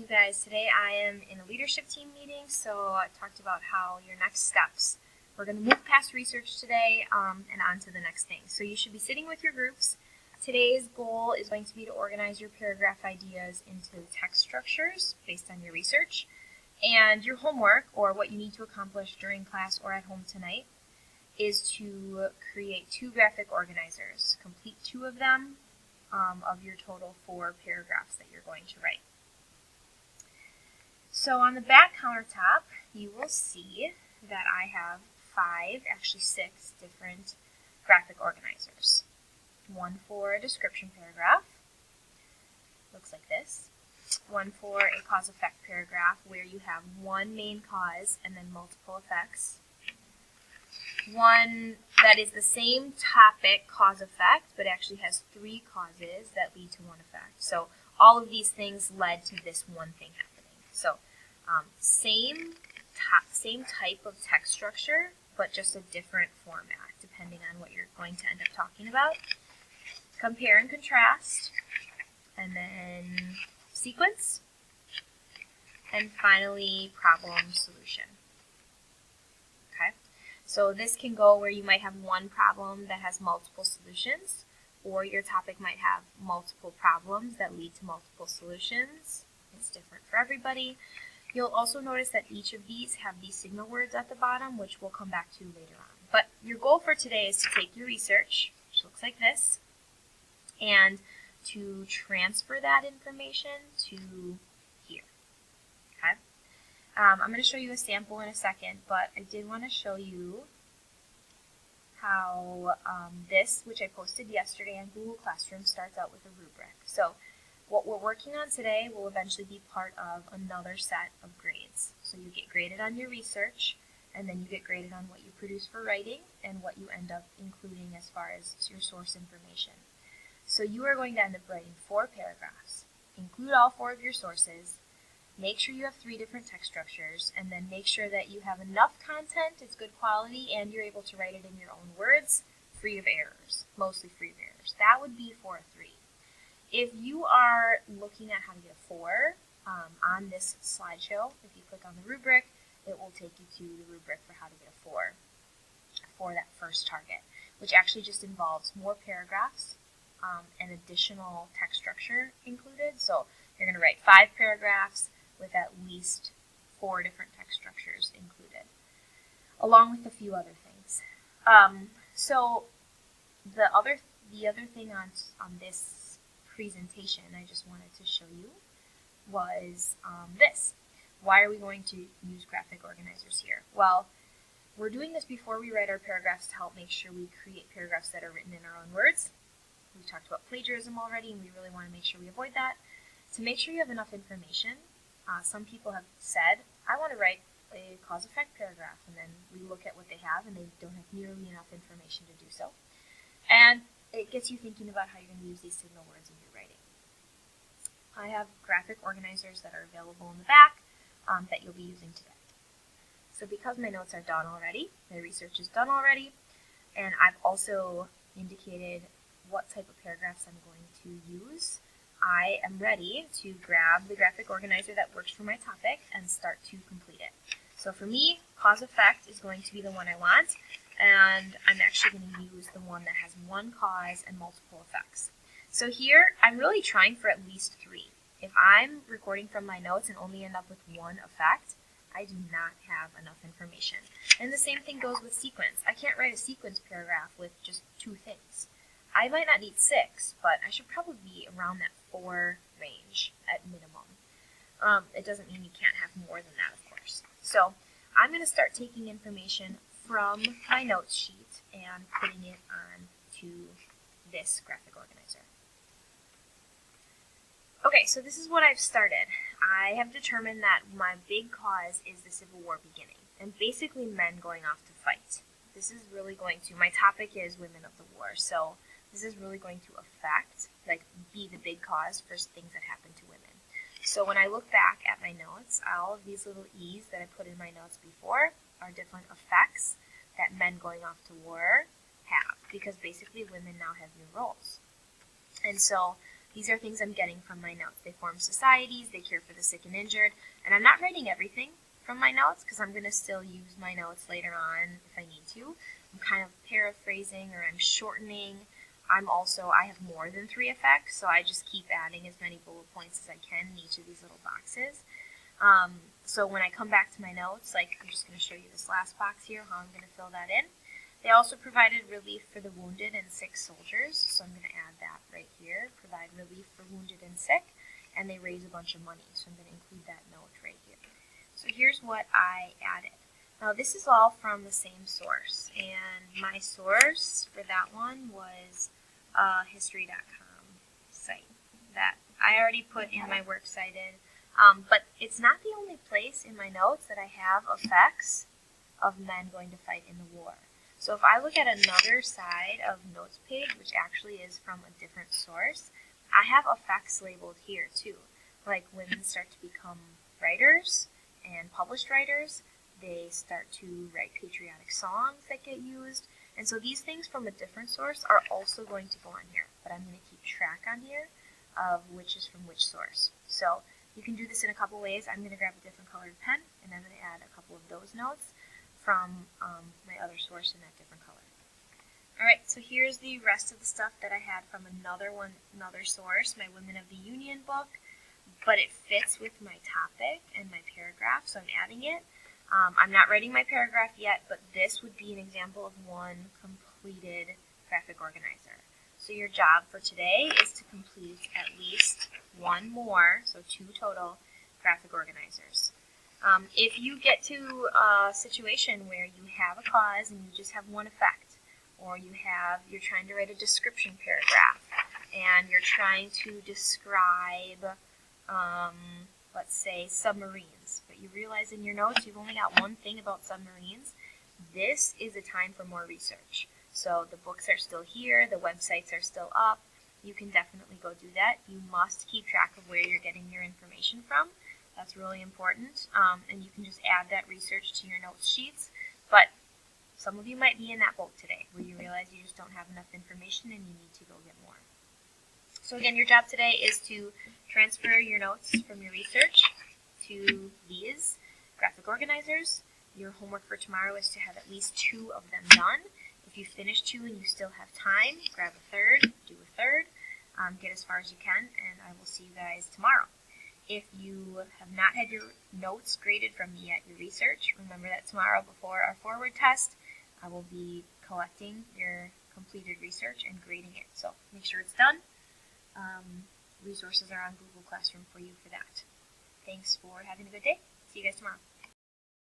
you guys. Today I am in a leadership team meeting, so I talked about how your next steps. We're going to move past research today and on to the next thing. So you should be sitting with your groups. Today's goal is going to be to organize your paragraph ideas into text structures based on your research. And your homework, or what you need to accomplish during class or at home tonight, is to create 2 graphic organizers. Complete 2 of them of your total 4 paragraphs that you're going to write. So on the back countertop, you will see that I have 5, actually 6 different graphic organizers. One for a description paragraph, looks like this. One for a cause-effect paragraph where you have one main cause and then multiple effects. One that is the same topic, cause-effect, but actually has 3 causes that lead to one effect. So all of these things led to this one thing happening. So same type of text structure, but just a different format depending on what you're going to end up talking about. Compare and contrast, and then sequence, and finally problem solution. Okay, so this can go where you might have one problem that has multiple solutions, or your topic might have multiple problems that lead to multiple solutions. It's different for everybody. You'll also notice that each of these have these signal words at the bottom, which we'll come back to later on. But your goal for today is to take your research, which looks like this, and to transfer that information to here. Okay? I'm going to show you a sample in a second, but I did want to show you how this, which I posted yesterday on Google Classroom, starts out with a rubric. So what we're working on today will eventually be part of another set of grades. So you get graded on your research, and then you get graded on what you produce for writing and what you end up including as far as your source information. So you are going to end up writing 4 paragraphs. Include all 4 of your sources. Make sure you have 3 different text structures, and then make sure that you have enough content, it's good quality, and you're able to write it in your own words, free of errors, mostly free of errors. That would be for a 3. If you are looking at how to get a 4 on this slideshow, if you click on the rubric, it will take you to the rubric for how to get a 4 for that first target, which actually just involves more paragraphs and additional text structure included. So you're going to write 5 paragraphs with at least 4 different text structures included, along with a few other things. So the other thing on this presentation I just wanted to show you was this. Why are we going to use graphic organizers here? Well, we're doing this before we write our paragraphs to help make sure we create paragraphs that are written in our own words. We've talked about plagiarism already, and we really want to make sure we avoid that. To make sure you have enough information, some people have said, I want to write a cause-effect paragraph, and then we look at what they have, and they don't have nearly enough information to do so. And it gets you thinking about how you're going to use these signal words in your writing. I have graphic organizers that are available in the back that you'll be using today. So because my notes are done already, my research is done already, and I've also indicated what type of paragraphs I'm going to use, I am ready to grab the graphic organizer that works for my topic and start to complete it. So for me, cause-effect is going to be the one I want, and I'm actually going to use the one that has one cause and multiple effects. So here, I'm really trying for at least 3. If I'm recording from my notes and only end up with one effect, I do not have enough information. And the same thing goes with sequence. I can't write a sequence paragraph with just 2 things. I might not need 6, but I should probably be around that 4 range at minimum. It doesn't mean you can't have more than that, of course. So I'm going to start taking information from my notes sheet and putting it on to this graphic organizer. Okay, so this is what I've started. I have determined that my big cause is the Civil War beginning, and basically men going off to fight. This is really going to, my topic is women of the war, so this is really going to affect, be the big cause for things that happen to women. So when I look back at my notes, all of these little E's that I put in my notes before are different effects that men going off to war have, because basically women now have new roles. And so These are things I'm getting from my notes. They form societies, they care for the sick and injured, and I'm not writing everything from my notes because I'm going to still use my notes later on if I need to. I'm kind of paraphrasing or I'm shortening. I have more than 3 effects, so I just keep adding as many bullet points as I can in each of these little boxes. So when I come back to my notes, like I'm just going to show you this last box here, how I'm going to fill that in. They also provided relief for the wounded and sick soldiers, so I'm going to add that right here, provide relief for wounded and sick, and they raise a bunch of money, so I'm going to include that note right here. So here's what I added. Now this is all from the same source, and my source for that one was history.com site that I already put in my works cited, but it's not the only place in my notes that I have effects of men going to fight in the war. So if I look at another side of notes page, which actually is from a different source, I have effects labeled here too. Like women start to become writers and published writers, they start to write patriotic songs that get used, and so these things from a different source are also going to go on here, but I'm going to keep track on here of which is from which source. So you can do this in a couple ways. I'm going to grab a different colored pen, and I'm going to add a couple of those notes from my other source in that different color. Alright, so here's the rest of the stuff that I had from another source, my Women of the Union book, but it fits with my topic and my paragraph, so I'm adding it. I'm not writing my paragraph yet, but this would be an example of one completed graphic organizer. So your job for today is to complete at least one more, so 2 total, graphic organizers. If you get to a situation where you have a cause and you just have one effect, or you're trying to write a description paragraph, and you're trying to describe, let's say, submarines, but you realize in your notes you've only got one thing about submarines, this is a time for more research. So the books are still here, the websites are still up, you can definitely go do that. You must keep track of where you're getting your information from. That's really important, and you can just add that research to your notes sheets, but some of you might be in that boat today where you realize you just don't have enough information and you need to go get more. So again, your job today is to transfer your notes from your research to these graphic organizers. Your homework for tomorrow is to have at least 2 of them done. If you finish 2 and you still have time, grab a third, do a third, get as far as you can, and I will see you guys tomorrow. If you have not had your notes graded from me yet, your research, remember that tomorrow before our forward test, I will be collecting your completed research and grading it. So make sure it's done. Resources are on Google Classroom for you for that. Thanks for having a good day. See you guys tomorrow.